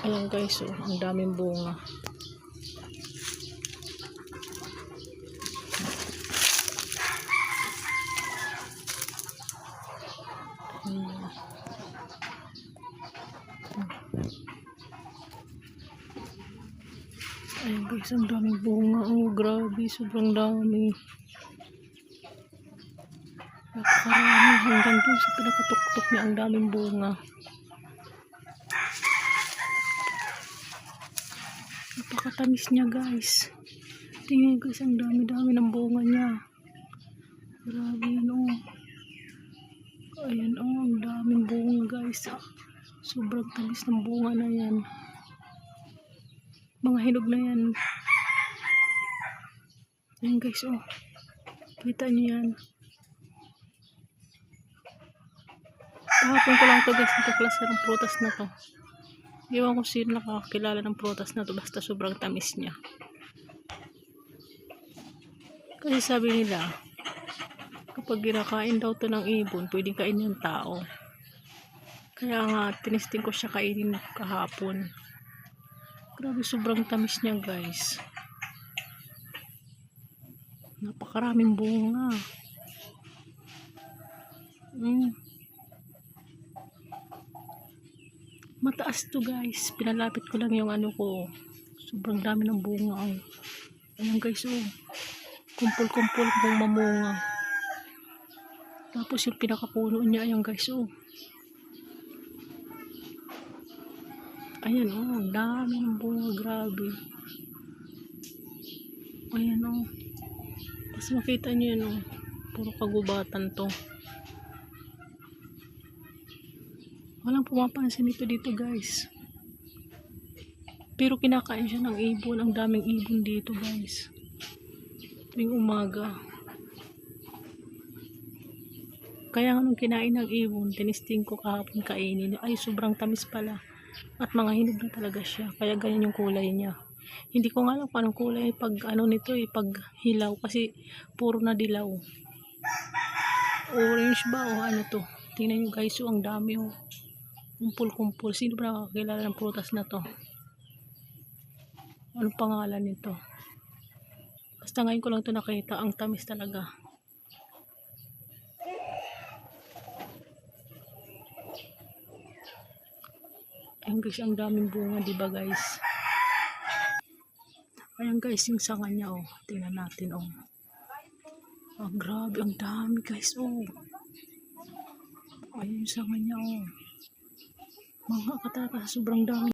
Ayan guys, oh, ang daming bunga. Ayan guys, ang daming bunga. Oh, grabe, sobrang dami. Napakarami hanggang dun sa pinakatuktok niya, ang daming bunga. Napakatamis niya guys. Tingnan guys, ang dami-dami ng bunga niya. Grabe yun, oh. Ayan, oh, ang daming bunga guys. Sobrang tamis ng bunga na yan. Mga hinog na yan. Ayan guys, oh. Kita niyo yan. Kahapon ko lang ito guys, nakaklase ng prutas na to. Iwan ko sino nakakilala ng prutas na to, basta sobrang tamis niya. Kasi sabi nila, kapag ginakain daw to ng ibon, pwedeng kainin ng tao. Kaya nga, tinisting ko siya kainin kahapon. Grabe, sobrang tamis niya guys. Napakaraming bunga. Mataas to guys. Pinalapit ko lang yung ano ko. Sobrang dami ng bunga. Oh. Ayan guys, oh. Kumpul-kumpul pong mamunga. Tapos yung pinakapuno niya, ayan guys, oh. Ayan, oh. Dami ng bunga. Grabe. Ayan, oh. Tapos makita nyo yan, oh. Puro kagubatan to. Walang pumapansin ito dito guys. Pero kinakain siya ng ibon. Ang daming ibon dito guys. Tuwing umaga. Kaya nung kinain ng ibon, tinisting ko kahapon kainin. Ay, sobrang tamis pala. At mga hinog na talaga siya. Kaya ganyan yung kulay niya. Hindi ko nga alam kung anong kulay pag ano nito eh, pag hilaw. Kasi puro na dilaw. Orange ba o ano to? Tingnan nyo guys, oh, ang dami oh. Kumpul-kumpul. Sino ba nakakilala ng prutas na to? Anong pangalan nito? Basta ngayon ko lang ito nakita. Ang tamis talaga. Ayan guys, ang daming bunga, diba guys? Ayan guys, yung sanga niya, oh. Tingnan natin, oh. Oh, grabe, ang dami guys, oh. Ayan yung sanga niya, oh. Mga kataka, sobrang dami.